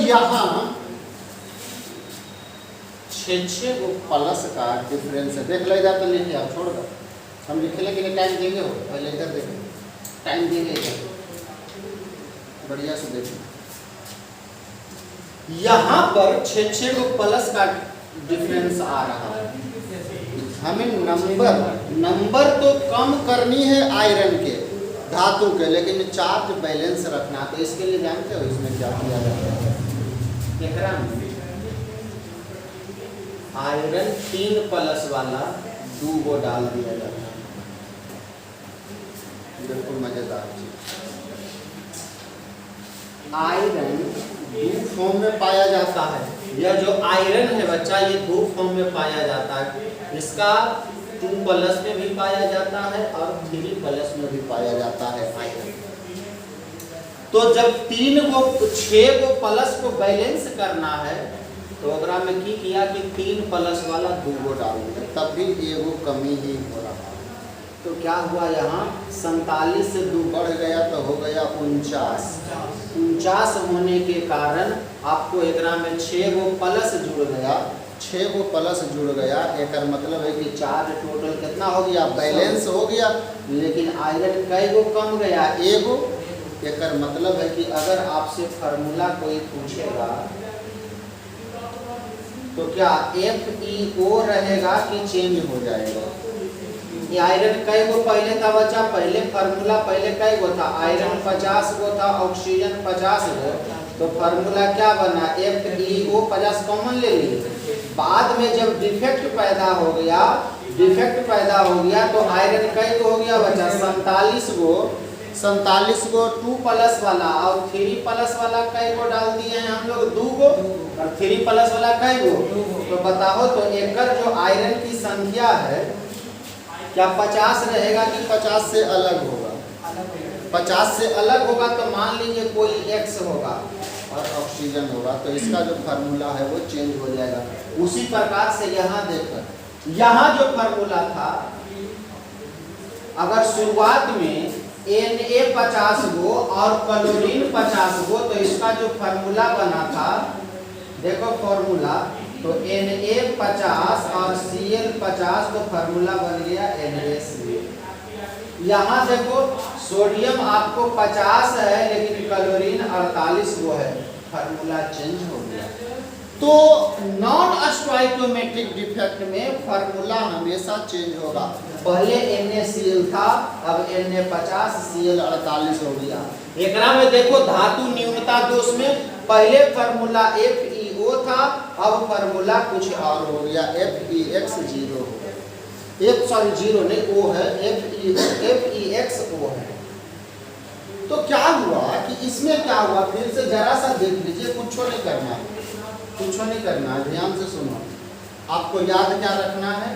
यहाँ 6 गो प्लस का डिफरेंस है। देख ले जा तो लिखिए, आप छोड़ दो, हम लिखने के लिए टाइम देंगे हो, पहले इधर देखें, टाइम देंगे इधर, बढ़िया से देखें। यहाँ पर 6 गो प्लस का डिफरेंस आ रहा है। हमें नंबर तो कम करनी है आयरन के, धातु के, लेकिन चार्ज बैलेंस रखना। तो इसके लिए जानते हो इसमें क्या किया जाता है? आयरन 3 प्लस वाला 2 गो डाल दिया जाता है। बिल्कुल मजेदार चीज। आयरन 2 फॉर्म में पाया जाता है। यह जो आयरन है बच्चा, ये 2 फॉर्म में पाया जाता है। इसका 2 प्लस में भी पाया जाता है और 3 प्लस में भी पाया जाता है आयरन। तो जब 6 गो प्लस को बैलेंस करना है तो अगर में की किया कि 3 प्लस वाला 2 गो डाल दिया, तब भी एगो कमी ही हो रहा है। तो क्या हुआ, यहाँ 47 से 2 बढ़ गया तो हो गया 49 होने के कारण आपको एक में 6 गो प्लस जुड़ गया। 6 गो प्लस जुड़ गया, एक मतलब है कि चार्ज टोटल कितना हो गया, बैलेंस हो गया। लेकिन आयरन कई गो कम गया, एगो। एक मतलब है कि अगर आपसे फार्मूला कोई पूछेगा तो क्या FeO रहेगा कि चेंज हो जाएगा? ये आयरन कई गो पहले था बच्चा, पहले फार्मूला पहले कई गो था, आयरन 50 गो था, ऑक्सीजन 50 गो। तो फार्मूला क्या बना, FeO 50 कॉमन ले लिए। बाद में जब डिफेक्ट पैदा हो गया तो आयरन कई गो हो गया बच्चा, 47 गो 2 प्लस वाला, और 3 प्लस वाला कई गो डाल दिए हैं हम लोग, 2 गो, और 3 प्लस वाला कई गो। तो बताओ तो एकर जो आयरन की संख्या है क्या 50 रहेगा कि 50 से अलग होगा? 50 से अलग होगा तो मान लीजिए कोई X होगा और ऑक्सीजन होगा, तो इसका जो फार्मूला है वो चेंज हो जाएगा। उसी प्रकार से यहाँ देखकर, यहाँ जो फार्मूला था, अगर शुरुआत में Na 50 गो और क्लोरीन 50 गो, तो इसका जो फार्मूला बना था, देखो फार्मूला, तो Na 50 और Cl 50, तो फार्मूला बन गया NaCl। यहाँ देखो सोडियम आपको 50 है लेकिन क्लोरीन 48 गो है, फार्मूला चेंज हो गया। तो नॉन स्टोइकोमेट्रिक डिफेक्ट में फार्मूला हमेशा चेंज होगा। पहले NaCl था, अब Na 50 Cl 48 हो गया। एकरा में देखो धातु न्यूनता दोष में पहले फार्मूला FeO था, अब फार्मूला कुछ और हो गया, Fex 0 हो गया। सॉरी 0 नहीं, O है, FeXO है। तो क्या हुआ कि इसमें क्या हुआ, फिर से जरा सा देख लीजिए, कुछ नहीं करना है, कुछ नहीं करना है, ध्यान से सुनो। आपको याद क्या रखना है,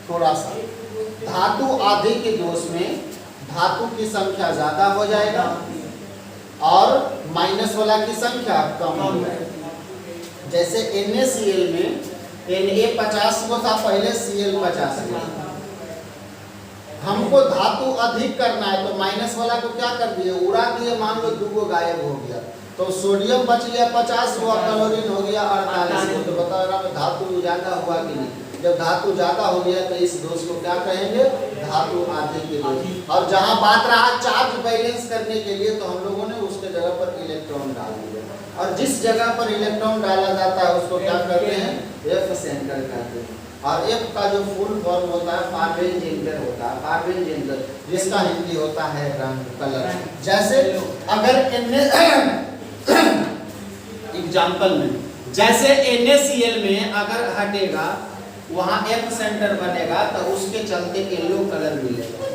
थोड़ा सा धातु आधे के दोष में धातु की संख्या ज्यादा हो जाएगा और माइनस वाला की संख्या कम हो जाएगा। जैसे NaCl में Na 50 को था पहले, Cl 50 को। हमको धातु अधिक करना है तो माइनस वाला को क्या कर दिए, उड़ा दिए, मान लो 2 गो गायब हो गया, तो सोडियम बच गया 50 गो, क्लोरीन हो गया 48 गो। तो बता रहा मैं धातु ज्यादा हुआ कि नहीं? जब धातु ज्यादा हो गया तो इस दोष को क्या कहेंगे, धातु आधे के दोष। और जहां बात रहा चार्ज बैलेंस करने के लिए, तो हम लोगों ने उसके जगह पर इलेक्ट्रॉन डाल दिया, और जिस जगह पर इलेक्ट्रॉन डाला जाता है उसको क्या कहते हैं, F सेंटर कहते हैं। और F का जो फुल फॉर्म होता है फार्वेन जेंडर होता है, फार्वेन जेंडर, जिसका हिंदी होता है रंग, कलर। जैसे अगर एग्जाम्पल में, जैसे NaCl में अगर हटेगा वहां F सेंटर बनेगा तो उसके चलते येलो कलर मिलेगा।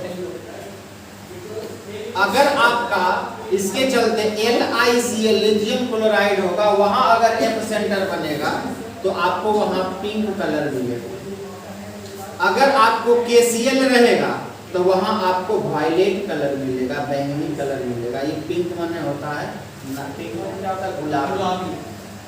अगर आपका इसके चलते LiCl लिथियम क्लोराइड होगा, वहां अगर F सेंटर बनेगा तो आपको वहां पिंक कलर मिलेगा। अगर आपको KCl रहेगा तो वहां आपको वायलेट कलर मिलेगा, बैंगनी कलर मिलेगा। ये पिंक माने होता है ना, पिंक माने क्या होता है, गुलाबी।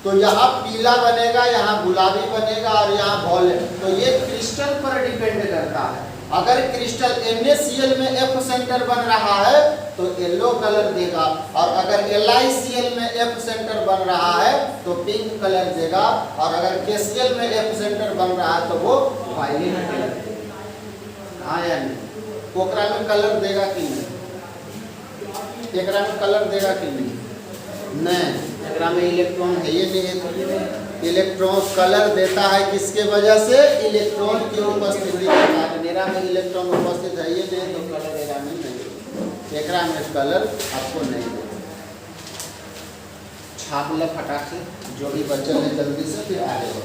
तो यहाँ पीला बनेगा, यहाँ गुलाबी बनेगा और यहाँ वॉयलेट। तो ये क्रिस्टल पर डिपेंड करता है। अगर क्रिस्टल NaCl में F सेंटर बन रहा है तो येलो कलर देगा, और अगर LiCl में F सेंटर बन रहा है तो पिंक कलर देगा, और अगर KCl में F सेंटर बन रहा है तो वो वायलेट कलर देगा। हाँ या नहीं? ओकरा में कलर देगा कि नहीं? एकरा में कलर देगा कि नहीं? नहीं, एकरा में इलेक्ट्रॉन है ये नहीं है। इलेक्ट्रॉन कलर देता है किसके वजह से? इलेक्ट्रॉन की उपस्थिति के कारण। एरा में इलेक्ट्रॉन उपस्थित है ये नहीं तो कलर एरा में नहीं, एकरा में कलर आपको नहीं देगा। छाप ले फटाक से, जो भी बच्चे ने जल्दी से फिर आगे बढ़ो।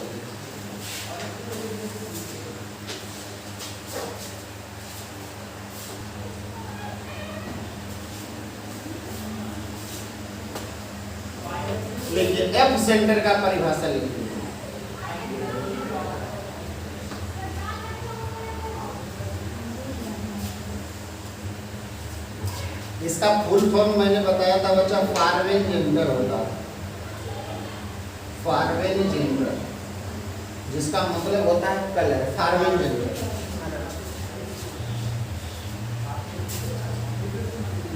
देखिए F सेंटर का परिभाषा लिखिए। इसका फुल फॉर्म मैंने बताया था बच्चा, फारवेन जेंडर होता है। फारवेन जेंडर जिसका मतलब होता है कलर, फारवेन जेंडर।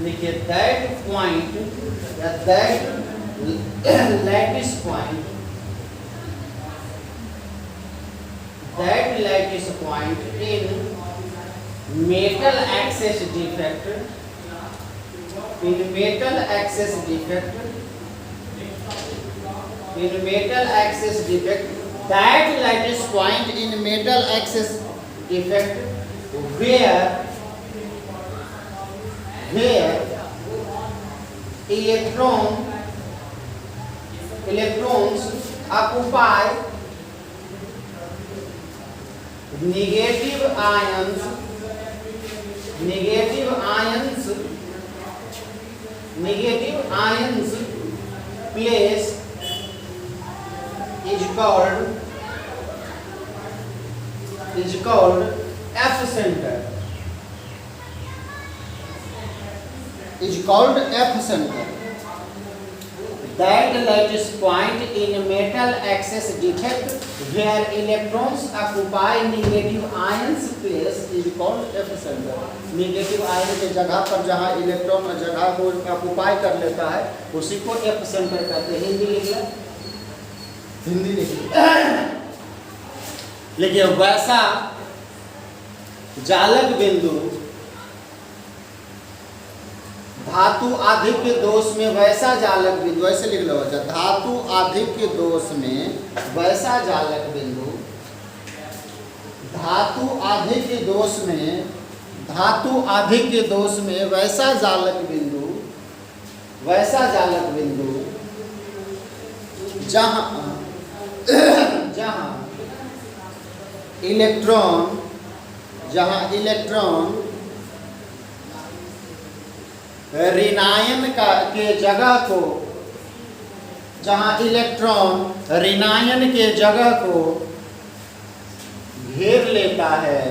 लिखिए दैट पॉइंट या that lattice point, that lattice point in metal axis defect, in metal axis defect, in metal axis defect, that lattice point in metal axis defect where electrons occupy negative ions place is called F center. Is called F center. That lattice point in metal axis defect where electrons occupy negative ions place is called F center. Negative ion के जगह पर जहाँ electron जगह को occupy कर लेता है उसी को F सेंटर कहते हैं। हिंदी लिख ले, हिंदी लिख ले। लेकिन वैसा जालक बिंदु धातु आधिक्य दोष में वैसा जालक बिंदु, ऐसे लिख लो बच्चा, धातु आधिक्य दोष में वैसा जालक बिंदु, धातु आधिक्य दोष में वैसा जालक बिंदु जहाँ इलेक्ट्रॉन ऋणायन के जगह को, जहाँ इलेक्ट्रॉन ऋणायन के जगह को घेर लेता है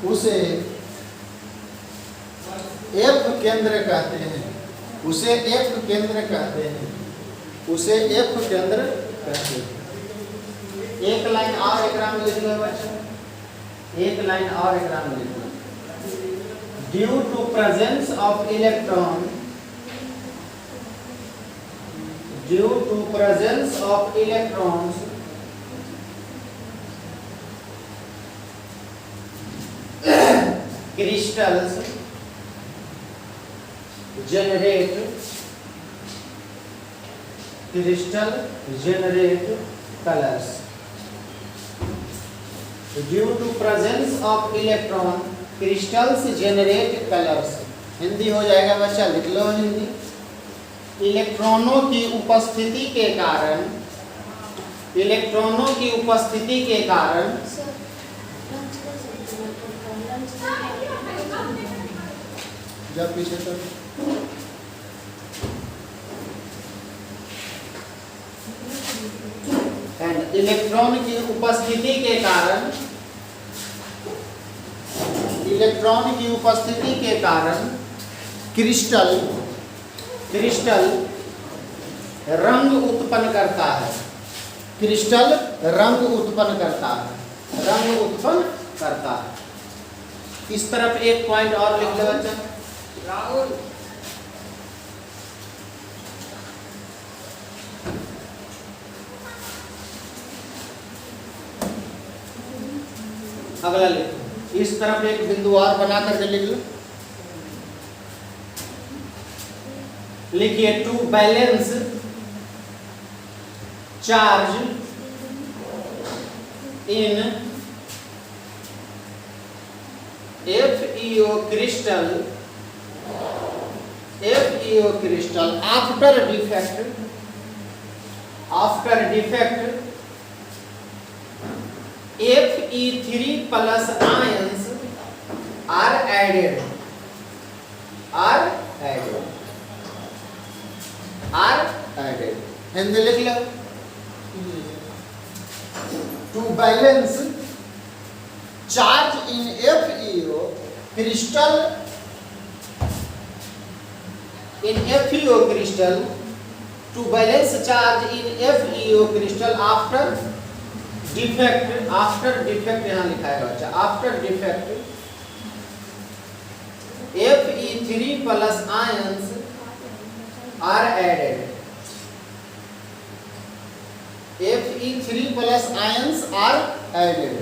उसे F केंद्र कहते हैं। एक लाइन और एकरा में लिख लो बच्चा, एक लाइन और एकरा में लिख लो। Due to presence of electron, crystals generate colors. Due to presence of electron, crystals generate colors. Hindi हो जाएगा बच्चा, लिख लो हिंदी। इलेक्ट्रॉनों की उपस्थिति के कारण जब पीछे तो इलेक्ट्रॉन की उपस्थिति के कारण क्रिस्टल रंग उत्पन्न करता है। क्रिस्टल रंग उत्पन्न करता है, रंग उत्पन्न करता है। इस तरफ एक पॉइंट और लिख लो बच्चा। राहुल अगला लिखो, इस तरफ एक बिंदु और बना करके लिख लो। लिखिए to balance charge in FeO crystal after defect Fe3 plus ions are added Hindi लिख लो। To balance charge in FeO crystal to balance charge in FeO crystal after defect यहाँ लिखा है बच्चा, after defect Fe3 plus ions are added, Fe3 plus ions are added,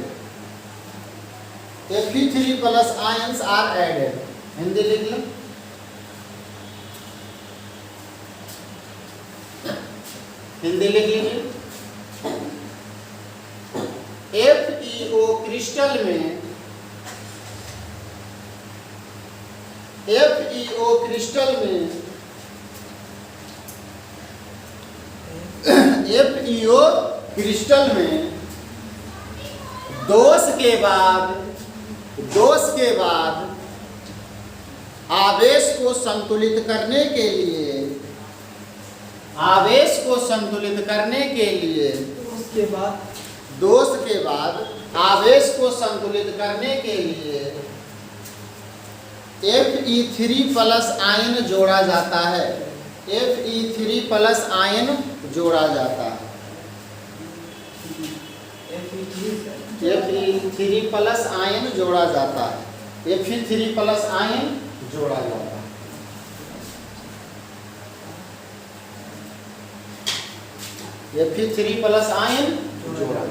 Fe3 plus ions are added। Hindi लिख लो। हिंदी लिख लीजिए। FeO crystal में FeO crystal में FeO क्रिस्टल में दोष के बाद आवेश को संतुलित करने के लिए दोष के बाद आवेश को संतुलित करने के लिए Fe3 प्लस आयन जोड़ा जाता है, Fe3 प्लस आयन जोड़ा जाता है, Fe3 प्लस आयन जोड़ा जाता है, Fe3 प्लस आयन जोड़ा जाता है। Fe3 प्लस आयन जोड़ा।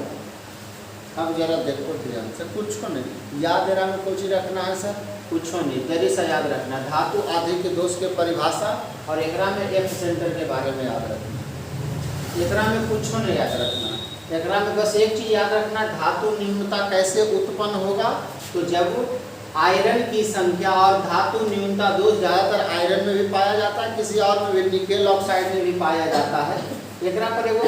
अब जरा देखो ध्यान से, कुछ को नहीं याद है में कुछ रखना है सर, कुछ नहीं जरी सा याद रखना। धातु आदि के दोष के परिभाषा और एकरा में F सेंटर के बारे में याद रखना। एकरा में कुछ नहीं याद रखना, एकरा में बस एक चीज याद रखना, धातु न्यूनता कैसे उत्पन्न होगा। तो जब आयरन की संख्या और धातु न्यूनता दोष ज्यादातर आयरन में भी पाया जाता है, किसी और में भी निकेल ऑक्साइड में भी पाया जाता है। एकरा पर एगो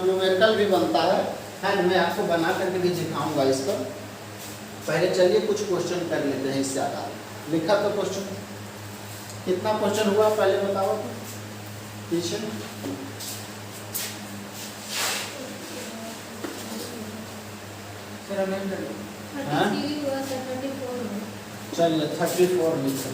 न्यूमेरिकल भी बनता है, मैं आपको बना करके भी दिखाऊंगा इसको। पहले चलिए कुछ क्वेश्चन कर लेते हैं इससे आधार। लिखा तो क्वेश्चन कितना क्वेश्चन हुआ पहले बताओ पीछे। चलिए 34 लिखो।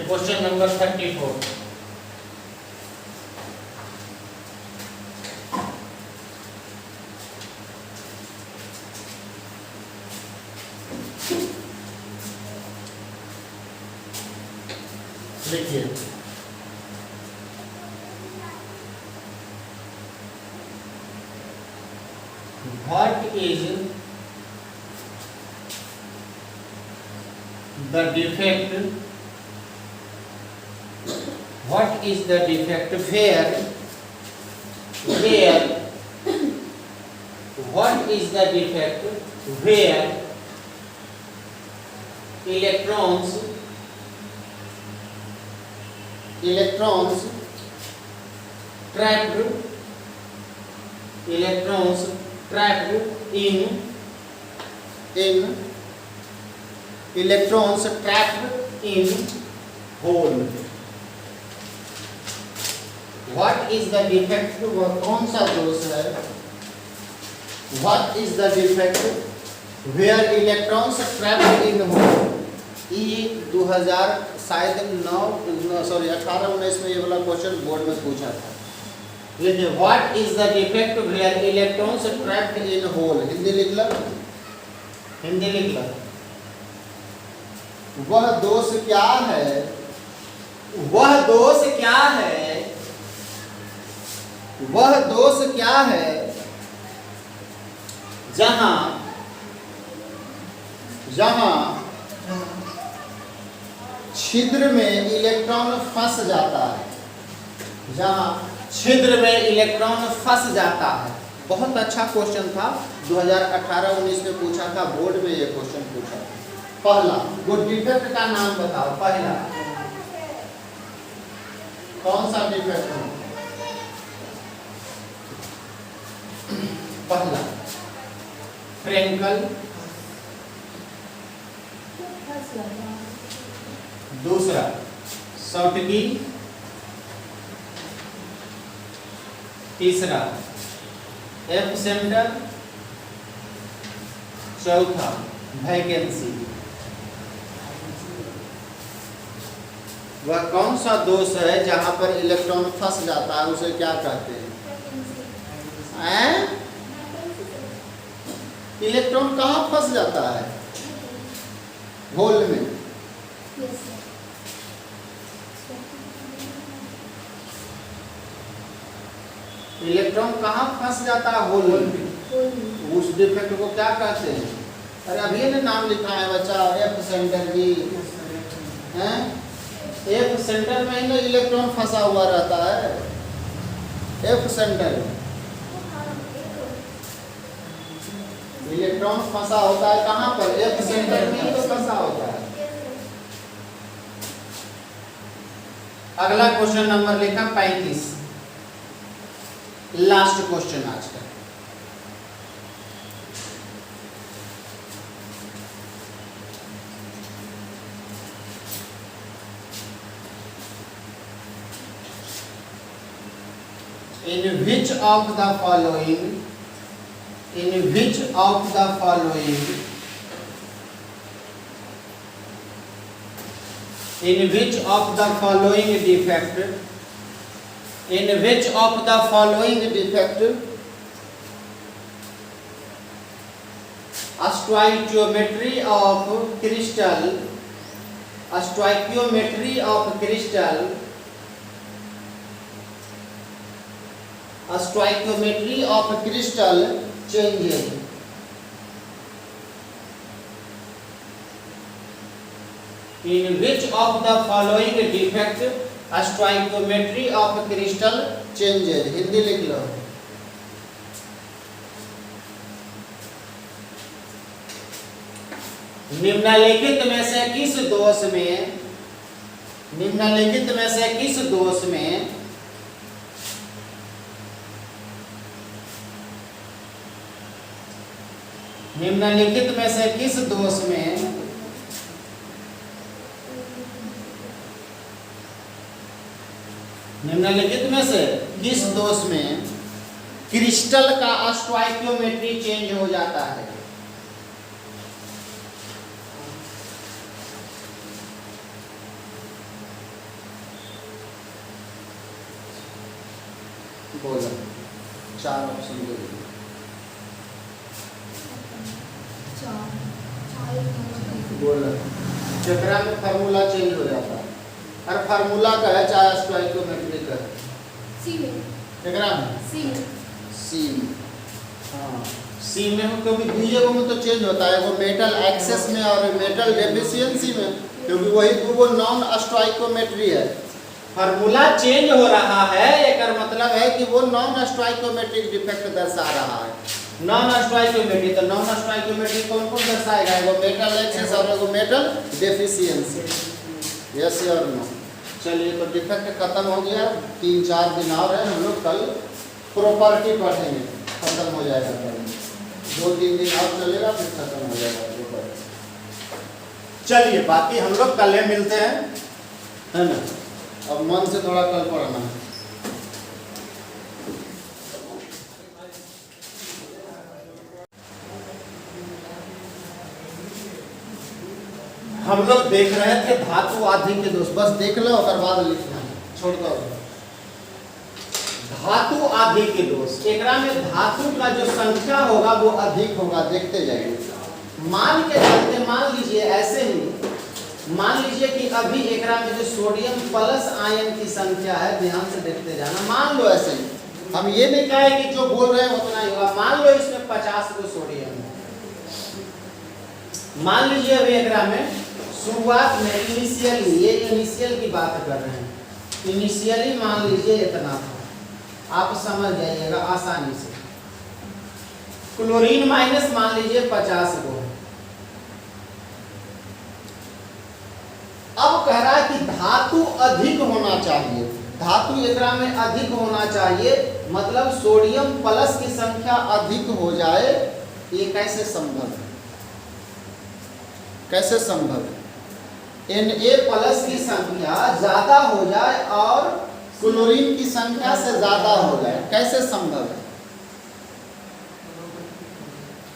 Question number 34। देखिए what is the defect what is the defect where what is the defect where electrons trapped in electrons trapped in hole। What is the defect? वह कौन सा दोष है? What is the defect where electrons trapped in hole? ये 2007 शायद 18-19 में ये वाला क्वेश्चन बोर्ड में पूछा था। What is the defect where electrons trapped in hole. Hindi लिख लो, हिंदी लिख लो। वह दोष क्या है, वह दोष क्या है, वह दोष क्या है जहां जहां छिद्र में इलेक्ट्रॉन फंस जाता है, जहां छिद्र में इलेक्ट्रॉन फंस जाता है। बहुत अच्छा क्वेश्चन था, 2018-19 में पूछा था, बोर्ड में ये क्वेश्चन पूछा था। पहला वो डिफेक्ट का नाम बताओ, पहला कौन सा डिफेक्ट है? पहला फ्रेंकल, दूसरा शॉटकी, तीसरा एफ सेंटर, चौथा वैकेंसी। वह कौन सा दोष है जहां पर इलेक्ट्रॉन फंस जाता है, उसे क्या कहते हैं? इलेक्ट्रॉन कहाँ फंस जाता है? होल में। इलेक्ट्रॉन कहाँ फंस जाता है? होल में। उस डिफेक्ट को क्या कहते हैं? अरे अभी ने नाम लिखा है बच्चा, एफ सेंटर की हैं। एफ सेंटर में ही ना इलेक्ट्रॉन फंसा हुआ रहता है, एफ सेंटर में इलेक्ट्रॉन फंसा होता है। कहाँ पर? एफ सेंटर में ही तो फंसा होता है। अगला क्वेश्चन नंबर लिखा 35, लास्ट क्वेश्चन आज का। In which of the following, in which of the following, in which of the following defect, in which of the following defect stoichiometry of crystal, stoichiometry of crystal, stoichiometry of crystal changes, in which of the following defect stoichiometry of crystal changes। Hindi लिख लो। निम्नलिखित में से किस दोष में, निम्नलिखित में से किस दोष में निम्नलिखित में से किस दोष में निम्नलिखित में से किस दोष में क्रिस्टल का स्टोइकियोमेट्री चेंज हो जाता है? बोलो, 4 ऑप्शन दे दो। बोलो, जेकरा में फार्मूला चेंज हो जाता है। और फार्मूला का है चाहे स्टोइकियोमेट्री का है। सी में, जेकरा में सी में, सी में, हाँ सी में हो, क्योंकि दूसरे में तो चेंज होता है, वो मेटल एक्सेस में और मेटल डेफिशिएंसी में, क्योंकि वही वो नॉन स्टोइकियोमेट्री है। फार्मूला चेंज हो रहा है, एक मतलब है कि वो नॉन स्टोइकियोमेट्रिक डिफेक्ट दर्शा रहा है। नॉन स्टोइकियोमेट्री, तो नॉन स्टोइकियोमेट्री कौन कौन दर्शाएगा? वो मेटल एक्सेस और वो मेटल डेफिशिएंसी। यस और नो? चलिए, तो डिफेक्ट खत्म हो गया। 3-4 दिन और है, हम लोग कल प्रॉपर्टी पढ़ेंगे, खत्म हो जाएगा। 2-3 दिन और चलेगा, फिर खत्म हो जाएगा प्रॉपर्टी। चलिए, बाकी हम लोग कल मिलते हैं, है ना? अब मन से थोड़ा कल पढ़ना है। हम लोग देख रहे थे धातु आदि के दोष, बस देख लो और बाद लिखना है, छोड़ दो। धातु आदि के दोष, एकरा में धातु का जो संख्या होगा वो अधिक होगा, देखते जाइए। मान के चलते, मान लीजिए ऐसे ही, मान लीजिए कि अभी एकरा में जो सोडियम प्लस आयन की संख्या है, ध्यान से देखते जाना, मान लो ऐसे ही, हम ये नहीं कहे कि जो बोल रहे हैं उतना ही होगा। मान लो इसमें 50 को सोडियम है, मान लीजिए अभी एकरा में शुरुआत में इनिशियली, ये इनिशियल की बात कर रहे हैं, इनिशियली मान लीजिए इतना था, आप समझ जाइएगा आसानी से। क्लोरीन माइनस मान लीजिए 50 को है। अब कह रहा है कि धातु अधिक होना चाहिए, धातु एकरा में अधिक होना चाहिए, मतलब सोडियम प्लस की संख्या अधिक हो जाए। ये कैसे संभव है? कैसे संभव है? Na प्लस की संख्या ज्यादा हो जाए और क्लोरीन की संख्या से ज्यादा हो जाए, कैसे संभव है?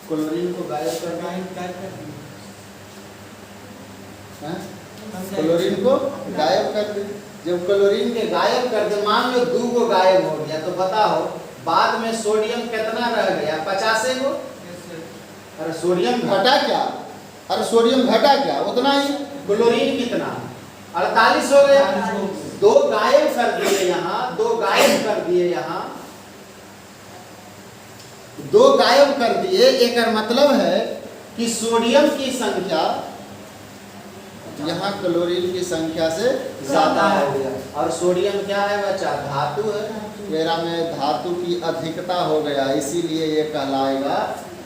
क्लोरीन को गायब करना है, क्लोरीन को गायब कर दे। जब क्लोरीन के गायब कर दे, मान लो 2 को गायब हो गया, तो बताओ बाद में सोडियम कितना रह गया? 50 को। अरे सोडियम घटा क्या? अरे सोडियम घटा क्या? उतना ही। क्लोरीन कितना? 48 हो गया। 2 गायब कर दिए यहाँ, 2 गायब कर दिए यहाँ, 2 गायब कर दिए। एक मतलब है कि सोडियम की संख्या यहाँ क्लोरीन की संख्या से ज्यादा हो गया, और सोडियम क्या है बच्चा? धातु है। मेरा में धातु की अधिकता हो गया, इसीलिए ये कहलाएगा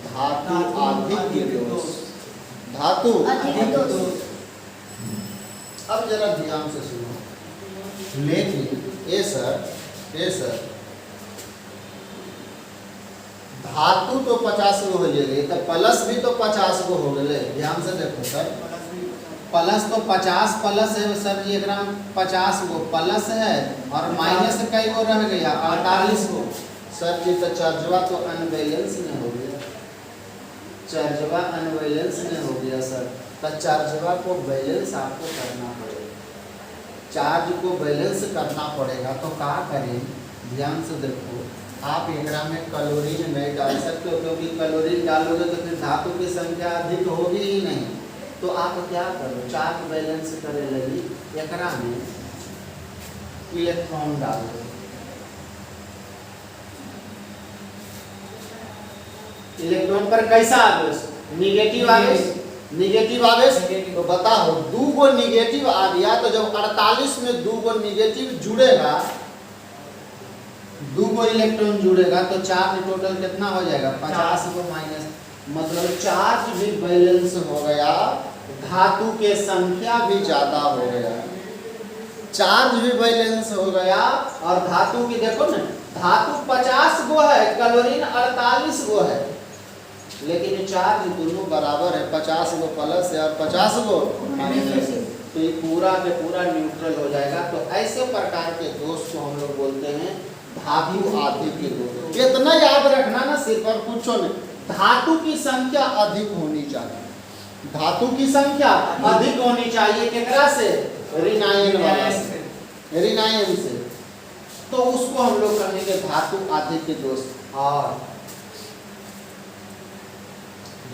धातु अधिक दोष। धातु अधिक दोष। अब जरा ध्यान से सुनो। लेकिन ये सर धातु तो 50 को हो गए, तो प्लस भी तो 50 को हो गए। ध्यान से देखो सर, प्लस तो 50 प्लस है सर जी, एक 50 को प्लस है और माइनस कई को रह गया? 48 को। सर जी तो चार्जवा तो अनबैलेंस में हो गया, चार्जवा अनबैलेंस में हो गया सर। तो चार्जवा को बैलेंस आपको करना पड़ेगा, चार्ज को बैलेंस करना पड़ेगा। तो क्या करें? ध्यान से देखो, आप एकरा में क्लोरीन नहीं डाल सकते हो, क्योंकि क्लोरीन डालोगे तो फिर धातु की संख्या अधिक होगी ही नहीं। तो आप क्या करो, चार्ज बैलेंस करे लगी एकरा में इलेक्ट्रॉन डाल दो। इलेक्ट्रॉन पर कैसा आवेश? निगेटिव आवेश। निगेटिव आवेश। तो बताओ 2 को निगेटिव आ गया, तो जब 48 में 2 को निगेटिव जुड़ेगा, 2 को इलेक्ट्रॉन जुड़ेगा, तो चार्ज टोटल कितना हो जाएगा? 50 को माइनस, मतलब चार्ज भी बैलेंस हो गया, धातु के संख्या भी ज्यादा हो गया, चार्ज भी बैलेंस हो गया। और धातु की देखो ना, धातु 50 गो है, क्लोरीन 48 गो है, लेकिन चार्ज दोनों बराबर है, 50 गो प्लस है और 50 गो माइनस है, तो ये पूरा के पूरा न्यूट्रल हो जाएगा। तो ऐसे प्रकार के दोष को हम लोग बोलते हैं धातु आदि के दोष। इतना याद रखना ना, सिर्फ और कुछ नहीं, धातु की संख्या अधिक होनी चाहिए, धातु की संख्या अधिक होनी चाहिए। केकरा से? ऋणायन वाला से, ऋणायन से। तो उसको हम लोग कहेंगे धातु आदि के दोष। और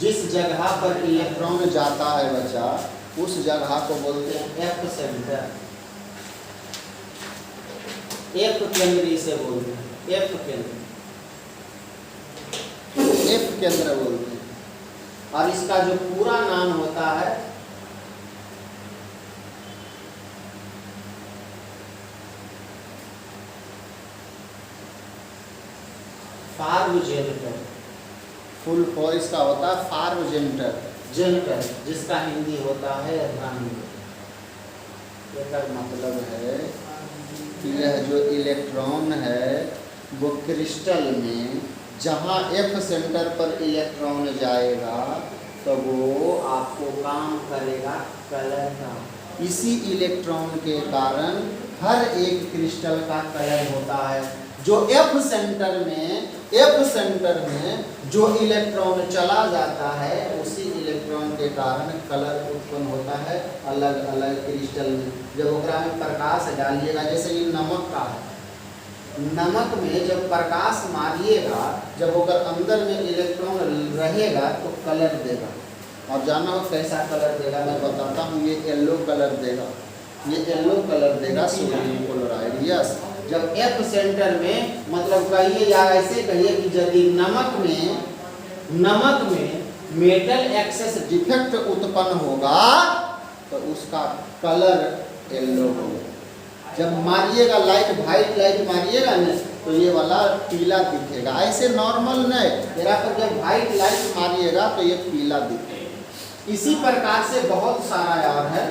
जिस जगह पर इलेक्ट्रॉन जाता है बच्चा, उस जगह को बोलते हैं एफ सेंटर, एफ केंद्र इसे बोलते हैं, एफ केंद्र, एफ केंद्र बोलते हैं। और इसका जो पूरा नाम होता है फार्वजेनिटर, फुल फॉर्म इसका होता है फार्वजेनिटर, जेनिटर, जिसका हिंदी होता है रानी। इसका मतलब है कि यह जो इलेक्ट्रॉन है वो क्रिस्टल में जहाँ एफ सेंटर पर इलेक्ट्रॉन जाएगा तो वो आपको काम करेगा कलर का। इसी इलेक्ट्रॉन के कारण हर एक क्रिस्टल का कलर होता है। जो एफ सेंटर में जो इलेक्ट्रॉन चला जाता है, उसी इलेक्ट्रॉन इलेक्ट्रॉन के कारण कलर उत्पन्न होता है अलग अलग क्रिस्टल में। जब ओकरा में प्रकाश डालिएगा, जैसे ये नमक का है, नमक में जब प्रकाश मारिएगा, जब ओकर अंदर में इलेक्ट्रॉन रहेगा तो कलर देगा। और जाना हो कैसा कलर देगा, मैं बताता हूँ। ये येलो कलर देगा, ये येलो कलर देगा सोडियम क्लोराइड। यस, जब एफ सेंटर में, मतलब कहिए या ऐसे कहिए कि यदि नमक में मेटल एक्सेस डिफेक्ट उत्पन्न होगा तो उसका कलर येलो होगा। जब मारिएगा लाइट, वाइट लाइट मारिएगा ना तो ये वाला पीला दिखेगा, ऐसे नॉर्मल नहीं। तेरा पर जब वाइट लाइट मारिएगा तो ये पीला दिखेगा। इसी प्रकार से बहुत सारा और है,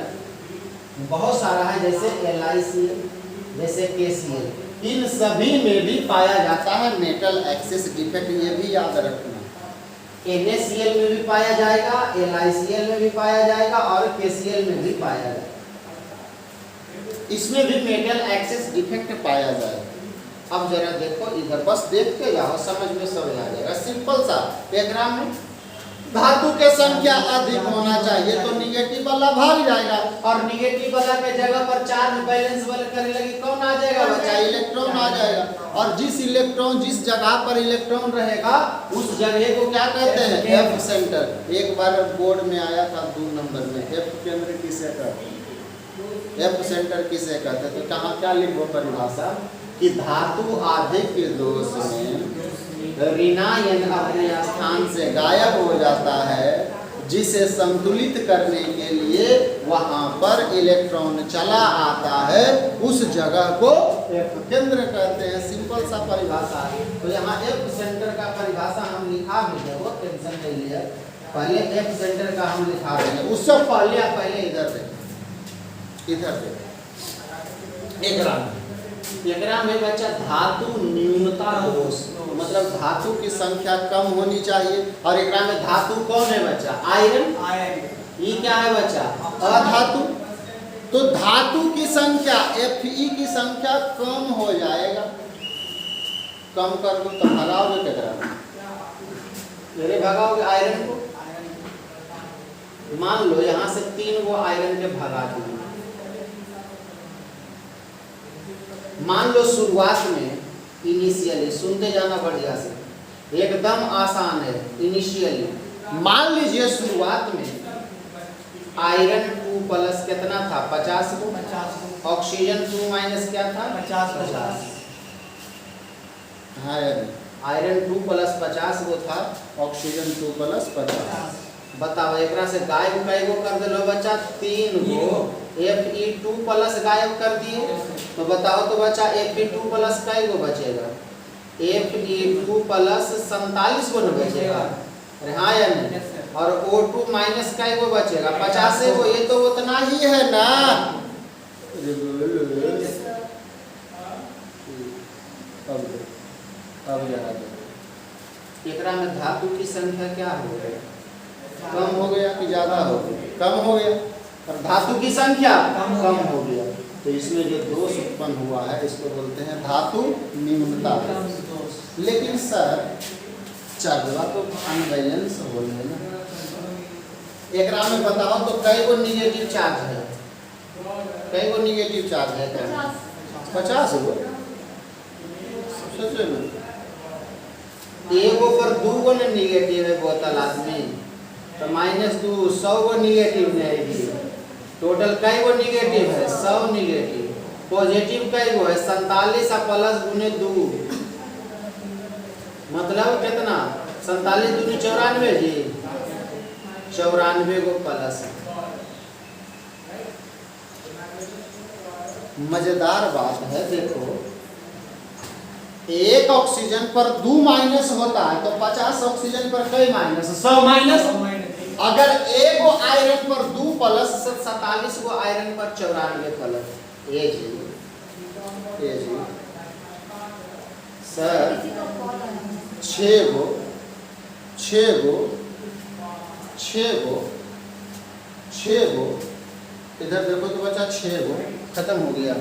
बहुत सारा है, जैसे LiCl, जैसे KCl। इन सभी में भी पाया जाता है मेटल एक्सेस डिफेक्ट, ये भी याद रखना। NaCl में भी पाया जाएगा, LiCl में भी पाया जाएगा और KCl में भी पाया जाएगा। इसमें भी मेटल एक्सेस डिफेक्ट पाया जाएगा। अब जरा देखो इधर, बस देख के जाओ, समझ में सब आ जाएगा। सिंपल सा डायग्राम में धातु के संख्या अधिक होना चाहिए तो निगेटिव वाला भाग जाएगा, और निगेटिव वाला के जगह पर चार्ज बैलेंस वाला करने लगी, कौन आ जाएगा बच्चा? इलेक्ट्रॉन आ जाएगा। और जिस जगह पर इलेक्ट्रॉन रहेगा उस जगह को क्या कहते हैं? F centre. एक बार बोर्ड में आया था 2 नंबर में, एफ केंद्र किसे कहते हैं? एफ सेंटर किसे कहते हैं? तो कहाँ क्या लिखो परिभाषा कि धातु अधिक दोष में ऋणायन अपने स्थान से गायब हो जाता है, जिसे संतुलित करने के लिए वहां पर इलेक्ट्रॉन चला आता है, उस जगह को एफ केंद्र कहते हैं। सिंपल सा परिभाषा है। तो यहाँ एफ सेंटर का परिभाषा हम लिखा भी है, वो टेंशन नहीं लिया। पहले एफ सेंटर का हम लिखा देंगे, उससे पहले इधर देखो, एकरा में बच्चा धातु न्यूनता दोष, मतलब धातु की संख्या कम होनी चाहिए। और एकरा में धातु कौन है बच्चा? आयरन। ये क्या है बच्चा? अधातु। तो धातु की संख्या Fe की संख्या कम हो जाएगा। कम कर दो तो भगाओगे केकरा? मेरे भगाओगे आयरन को। मान लो यहाँ से 3 गो आयरन के भगा दिए। मान लो शुरुआत में इनिशियली, सुनते जाना बढ़िया से, एकदम आसान है। इनिशियली मान लीजिए शुरुआत में आयरन 2 प्लस कितना था? 50 को। ऑक्सीजन 2 माइनस क्या था? 50। हाँ, आयरन 2 प्लस 50 को था, ऑक्सीजन 2 प्लस 50। बताओ एकरा से गायब कईगो कर दिलो बच्चा? 3 गो। Fe2 प्लस गायब कर दिए तो बताओ तो बच्चा Fe2 प्लस कईगो बचेगा? Fe2 प्लस 47 गो न बचेगा। अरे हाँ या नहीं? और O2 माइनस कईगो बचेगा? 50 गो। ये तो उतना ही है ना। अब जरा एकरा में धातु की संख्या क्या हो गई? कम हो गया कि ज्यादा हो गया? कम हो गया। और धातु की संख्या कम हो गया। तो इसमें जो दोष उत्पन्न हुआ है इसको बोलते हैं धातु न्यूनता दोष। लेकिन सर चलवा तो अनबैलेंस हो गया ना। एकरा में बताओ तो कई गो निगेटिव चार्ज है? कई गो निगेटिव चार्ज है? 50 गो। सोचो ना, एगो पर 2 गो ने निगेटिव है बोतल आदमी, तो -2 100 गो निगेटिव नहीं। टोटल कई गो निगेटिव है? 100 निगेटिव। पॉजिटिव कई गो है? 47 प्लस गुने 2, मतलब कितना? 47 दूनी 94 जी, 94 गो प्लस। मजेदार बात है, देखो एक ऑक्सीजन पर 2 माइनस होता है तो 50 ऑक्सीजन पर कई माइनस? 100 माइनस। अगर एक गो आयरन पर 2 प्लस 47 गो आयरन पर 94 प्लस। ए जी सर 6 गो इधर देखो तो बच्चा 6 गो खत्म हो गया।